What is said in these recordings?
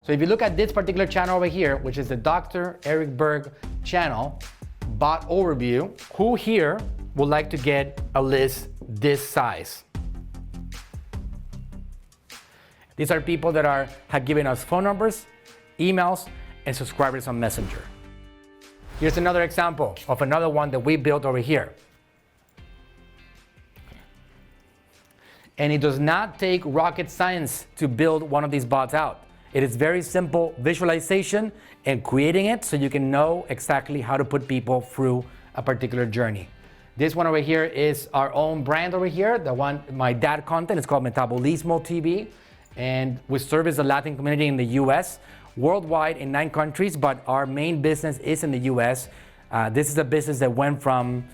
So if you look at this particular channel over here, which is the 𝗟𝗘𝗥𝗡 channel, bot overview, who here would like to get a list this size? These are people that have given us phone numbers, emails, and subscribers on Messenger. Here's another example of another one that we built over here. And it does not take rocket science to build one of these bots out. It is very simple visualization and creating it so you can know exactly how to put people through a particular journey. This one over here is our own brand over here, the one, my dad content, it's called Metabolismo TV. And we service the Latin community in the US, worldwide in 9 countries, but our main business is in the US. This is a business that went from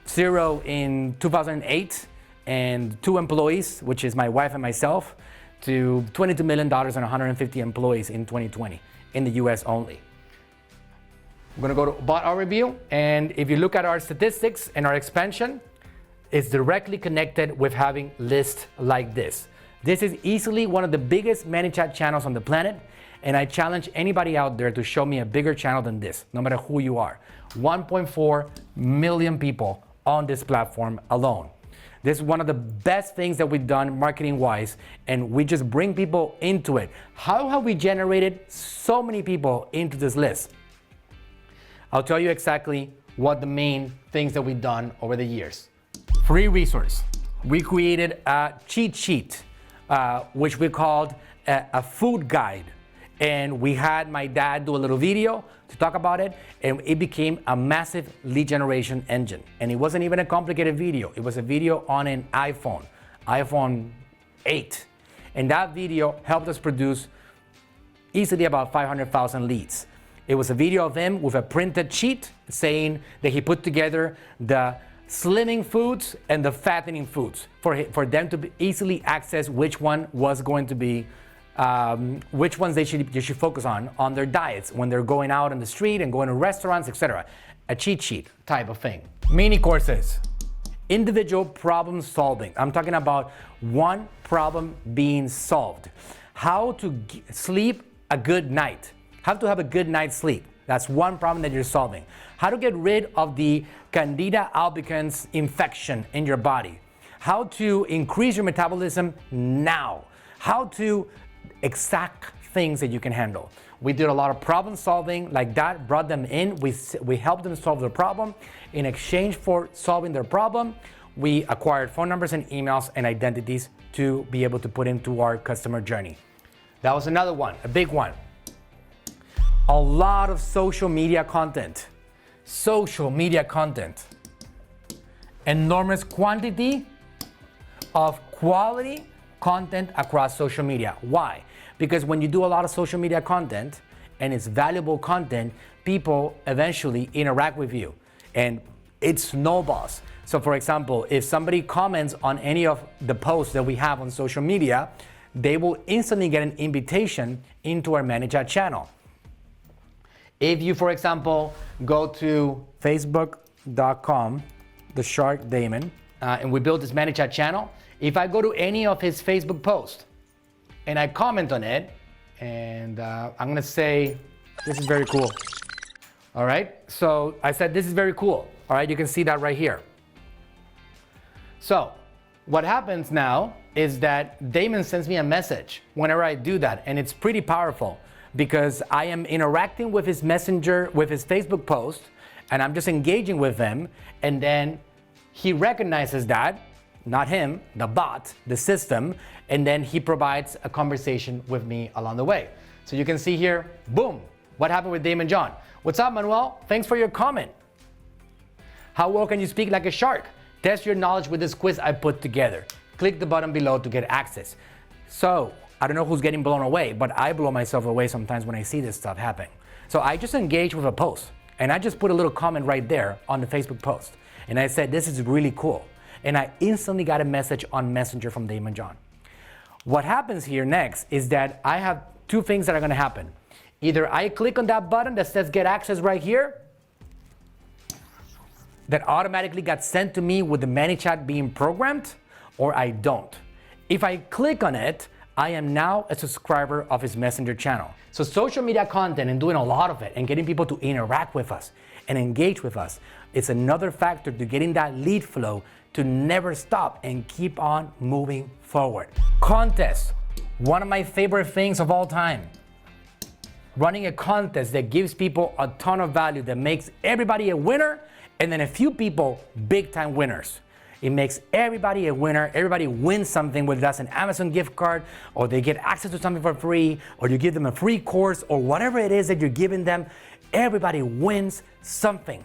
0 in 2008 and 2 employees, which is my wife and myself, to $22 million and 150 employees in 2020 in the US only. I'm gonna go to bot overview, and if you look at our statistics and our expansion, it's directly connected with having lists like this. This is easily one of the biggest ManyChat channels on the planet, and I challenge anybody out there to show me a bigger channel than this, no matter who you are. 1.4 million people on this platform alone. This is one of the best things that we've done marketing-wise, and we just bring people into it. How have we generated so many people into this list? I'll tell you exactly what the main things that we've done over the years. Free resource. We created a cheat sheet, which we called a food guide. And we had my dad do a little video to talk about it, and it became a massive lead generation engine. And it wasn't even a complicated video. It was a video on an iPhone 8. And that video helped us produce easily about 500,000 leads. It was a video of him with a printed sheet saying that he put together the slimming foods and the fattening foods for them to easily access which one was going to be which ones they should focus on their diets when they're going out on the street and going to restaurants, etc. A cheat sheet type of thing. Mini courses, individual problem solving. I'm talking about one problem being solved. How to sleep a good night. How to have a good night's sleep. That's one problem that you're solving. How to get rid of the Candida albicans infection in your body. How to increase your metabolism now. How to exact things that you can handle. We did a lot of problem solving like that, brought them in, we helped them solve their problem. In exchange for solving their problem, we acquired phone numbers and emails and identities to be able to put into our customer journey. That was another one, a big one. A lot of social media content. Social media content. Enormous quantity of quality content across social media. Why? Because when you do a lot of social media content and it's valuable content, people eventually interact with you and it snowballs. So for example, if somebody comments on any of the posts that we have on social media, they will instantly get an invitation into our ManyChat channel. If you, for example, go to facebook.com, 𝗟𝗘𝗥𝗡, and we built this ManyChat channel, if I go to any of his Facebook posts and I comment on it, and I'm gonna say, this is very cool. All right, so I said, this is very cool. All right, you can see that right here. So what happens now is that Damon sends me a message whenever I do that, and it's pretty powerful because I am interacting with his messenger, with his Facebook post, and I'm just engaging with him, and then he recognizes that, not him, the bot, the system, and then he provides a conversation with me along the way. So you can see here, boom, what happened with Damon John? What's up, Manuel? Thanks for your comment. How well can you speak like a shark? Test your knowledge with this quiz I put together. Click the button below to get access. So, I don't know who's getting blown away, but I blow myself away sometimes when I see this stuff happen. So I just engage with a post, and I just put a little comment right there on the Facebook post. And I said, this is really cool. And I instantly got a message on Messenger from Damon John. What happens here next is that I have two things that are gonna happen. Either I click on that button that says get access right here, that automatically got sent to me with the ManyChat being programmed, or I don't. If I click on it, I am now a subscriber of his Messenger channel. So social media content and doing a lot of it and getting people to interact with us and engage with us is another factor to getting that lead flow to never stop and keep on moving forward. Contests, one of my favorite things of all time. Running a contest that gives people a ton of value, that makes everybody a winner, and then a few people big time winners. It makes everybody a winner. Everybody wins something, whether that's an Amazon gift card, or they get access to something for free, or you give them a free course, or whatever it is that you're giving them. Everybody wins something.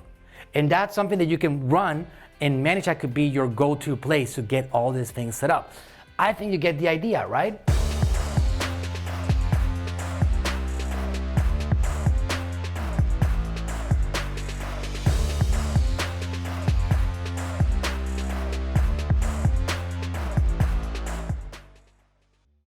And that's something that you can run, and ManyChat could be your go-to place to get all these things set up. I think you get the idea, right?